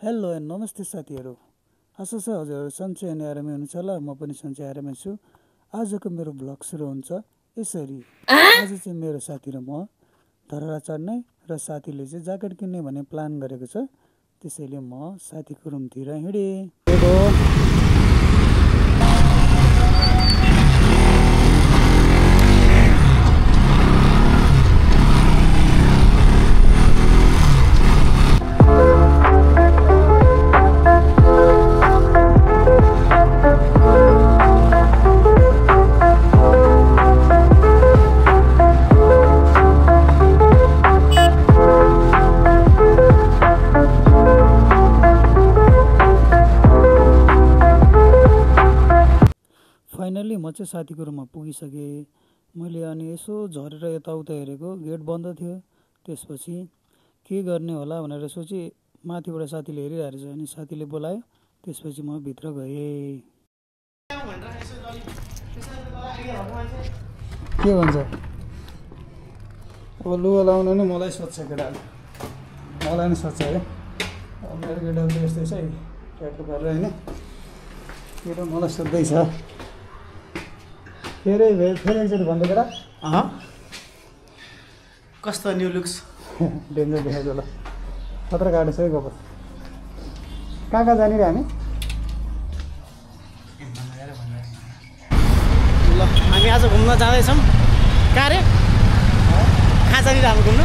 Hello and नमस्ते साथीहरू। आशा छ हजुरहरू सन्चै अनि आरामै हुनुहुन्छ होला। म पनि सन्चै आरामै छु। आजको मेरो ब्लग सुरु हुन्छ यसरी। आज चाहिँ मेरो साथी र म धरहरा चढ्ने र साथीले चाहिँ ज्याकेट किन्ने भन्ने प्लान गरेको छ। त्यसैले म साथीको रुमतिर हिँडेँ। फाइनली म चाहिँ साथीको रुममा पुगिसकेँ। मैले अनि यसो झरेर यताउता हेरेको, गेट बन्द थियो। त्यसपछि के गर्ने होला भनेर सोचेँ। माथिबाट साथीले हेरिरहेको रहेछ अनि साथीले बोलायो। त्यसपछि म भित्र गएँ। के भन्छ अब लुगा लाउनु नि मलाई सोध्छ केटाले, मलाई नि सोध्छ है। अब मेरो केटाले यस्तै छ है ट्याटो गरेर होइन, केटा मलाई सोध्दैछ। फेरि एकचोटि भन्दै केटा कस्तो न्यू लुक्स डेन्जर देखाएको ल, खतरा काटेछ है गफ। कहाँ कहाँ जाने रे हामी? ल हामी आज घुम्न जाँदैछौँ। कहाँ रे? कहाँ जाने रे हामी घुम्नु?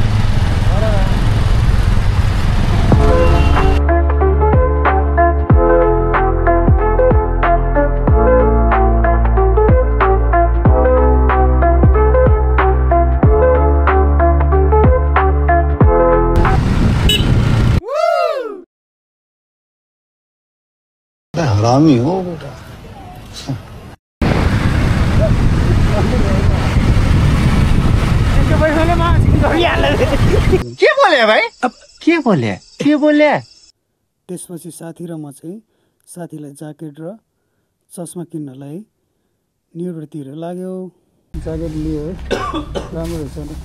हरामी हो बेटा। के बोले भाइ? अब के बोले? त्यसपछि साथी र म चाहिँ साथीलाई ज्याकेट र चस्मा किन्नलाई न्युरोतिर लाग्यो। ज्याकेट लियो है, राम्रो रहेछ नि।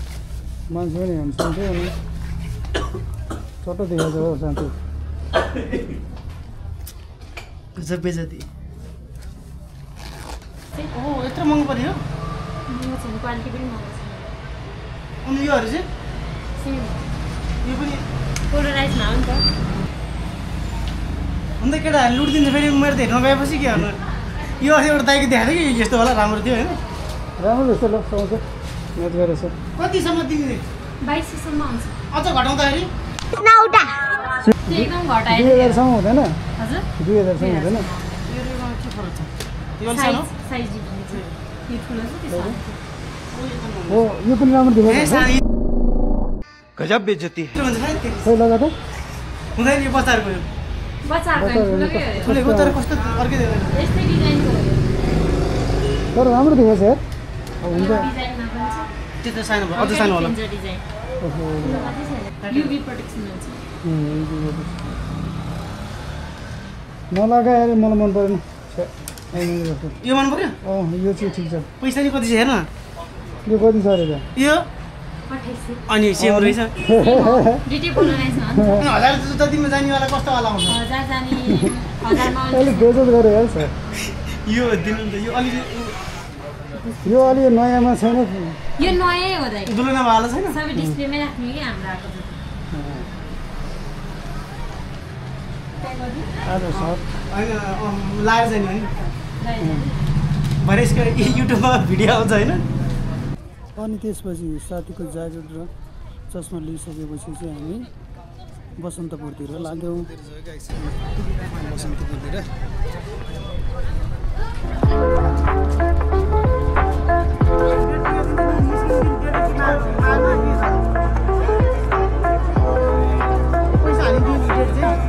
मान्छे पनि ह्यान्डसम थियो अनि चटो देखाएको हो साथी। गजब बेजती। ओ यत्रो महँगो पर्यो? क्वालिटी पनि महँगो छ। अनि योहरू चाहिँ यो पनि पोलराइजमा हो नि त। अन्त केटाहरू लुटिदिन्छ फेरि। मेरो त हेर्न गएपछि के गर्नु? यो एउटा दाइको देखाएको थियो कि यस्तो होला, राम्रो थियो होइन? राम्रो रहेछ ल, सुहाउँछ, म्याच गरेछ। कतिसम्म दिने? 2200 सम्म आउँछ। अझ घटाउँदाखेरि त्यो एकदम घटाएर 2000सम्म हुँदैन? हजुर 2000सम्म हुँदैन? योमा के फरक छ? यो सानो? साइज डिफ्रेन्स छ। यो ठुलो छ, त्यो सानो छ। हो, यो पनि राम्रो देखाएको छ। गजब बेजती। खै लगा त हुँदैन यो बच्चाहरूको यो। बच्चाहरूको ठुलोकै हो यो। ठुलेको तर कस्तो अर्कै देख्दैन। यस्तै डिजाइनको हो यो। तर राम्रो देखाएको छ यार। अब हुन्छ। डिजाइनमा पनि छ। त्यो त सानो भयो, अझ सानो होला। डिजाइन ओहो, युभी प्रोटेक्सन हुन्छ। नलगा यार, मलाई मन परेन। यो मन पर्यो? यो चाहिँ ठिक छ। पैसा नि कति छ हेर्न। यो कति छ अरे? यो 2800। अनि सेम रहेछ। डिटे पोलराइजमा हुन्छ। 1000 जतिमा जानेवाला कस्तोवाला आउँछ? 1000 जाने 1000 मा अलिक बेजत गरे यार सर। यो दिनु त यो अलि यो अलि नयाँमा छैन। यो नयाँ हो दाइ। दुलुना वाला छैन? सबै डिस्प्लेमै राख्ने कि हाम्रो आएको छ। आज सर होइन लाएर जाने हो नि। भरे यसको युट्युबमा भिडियो आउँछ होइन? अनि त्यसपछि साथीको ज्याकेट र चस्मा लिइसकेपछि चाहिँ हामी बसन्तपुरतिर लाग्यौँ। बसन्तपुरतिर पैसा हालिदिने डेट चाहिँ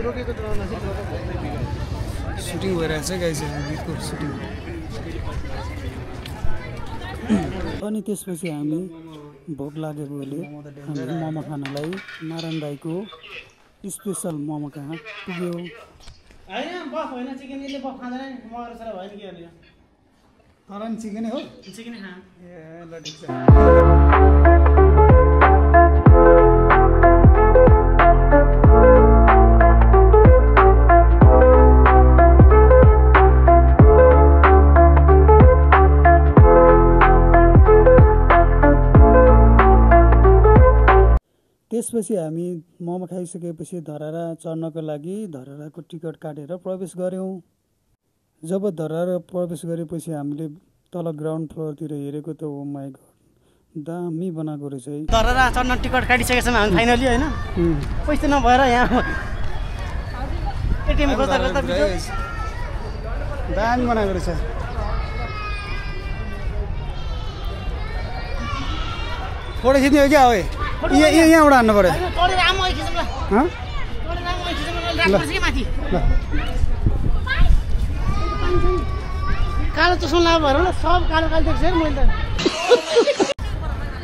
रोकेको सुटिङ भइरहेको छ गाइस, गीतको सुटिङ। अनि त्यसपछि हामी भोक लागेकोले हामी मोमो खानलाई नारायण दाईको स्पेसल मोमो कहाँ पुग्यौँ। होइन बफ होइन चिकन यसले बफ खाँदैन नि मगर सर भयो नि के गर्ने हरान चिकन हो चिकन खा ए ल ठिक छ त्यसपछि हामी मोमो खाइसकेपछि धरहरा चढ्नको लागि धरहराको टिकट काटेर प्रवेश गऱ्यौँ जब धरहरा प्रवेश गरेपछि हामीले तल ग्राउन्ड फ्लोरतिर हेरेको त ओ माई गड दामी बनाएको रहेछ है धरहरा चढ्न टिकट काटिसकेको छौँ हामी फाइनली होइन पैसा नभएर यहाँ एटिएम खोज्दा खोज्दा दामी बनाएको रहेछ फोटो खिच्ने हो क्या हो यहाँबाट हान्नु पऱ्यो चढेर आमा खिचौँ ल चढेर आमा खिचौँ ल राख्नुपर्छ कि माथि कालो चस्मा लगाएको भएर ल सब कालो कालो देख्छु है मैले त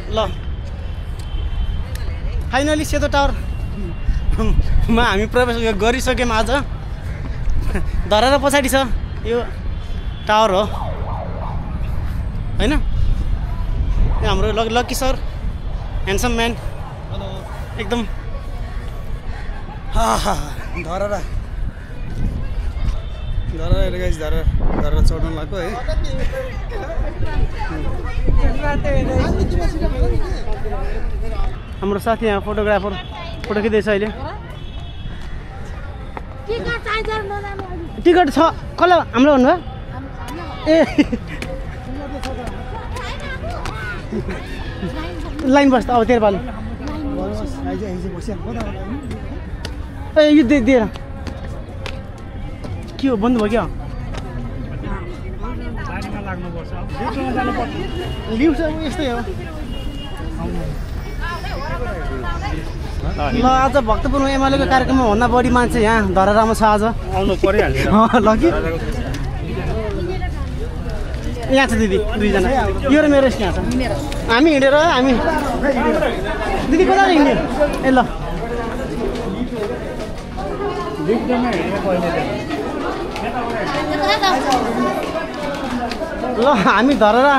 ल फाइनली सेतो टावरमा हामी प्रवेश गरिसक्यौँ आज धरहरा पछाडि छ यो टावर हो होइन हाम्रो लक्की सर ह्यान्डसम म्यान एकदम धरहरा गाइस धरहरा चढ्नु लाग्यो है हाम्रो साथी यहाँ फोटोग्राफर फोटो खिच्दैछ अहिले टिकट छ कसलाई हाम्रो भन्नुभयो ए लाइन बस्दा अब तेरो पालि ए यो दिएर के हो बन्द भयो क्या लिफ्ट अब यस्तै हो ल आज भक्तपुरमा एमालेको कार्यक्रममा भन्दा बढी मान्छे यहाँ धरहरामा छ आज आउनु परिहाल्यो ल कि यहाँ छ दिदी दुईजना यो र मेरो यहाँ छ हामी हिँडेर हामी दिदी कता हिँड्यो ए ल ल हामी धरहरा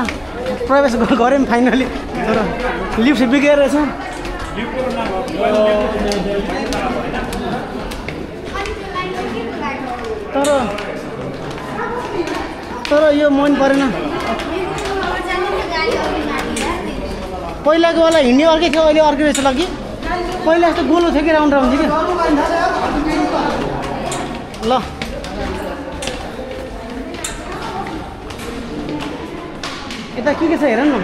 प्रवेश गऱ्यौँ फाइनली तर लिफ्ट बिग्रेर रहेछ तर यो मन परेन पहिलाको वाला हिँड्ने अर्कै थियो अहिले अर्कै रहेछ ल कि पहिला यस्तो गोलो थियो कि राउन्ड राउन्ड थियो कि ल यता के छ हेर न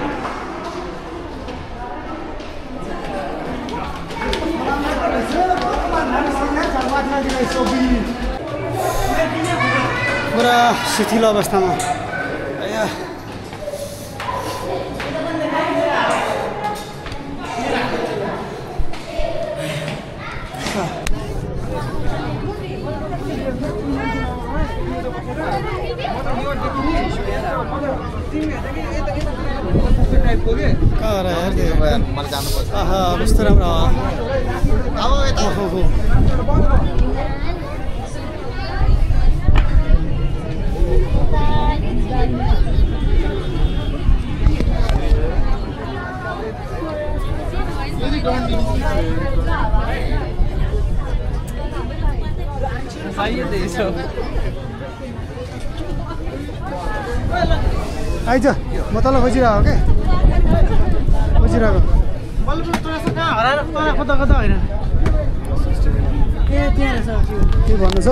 पुरा शिथिल अवस्थामा कस्तो राम्रो आइज म तल खोजिरहेको के खोजिरहेको कता होइन ए त्यहाँ रहेछ के भन्नु छ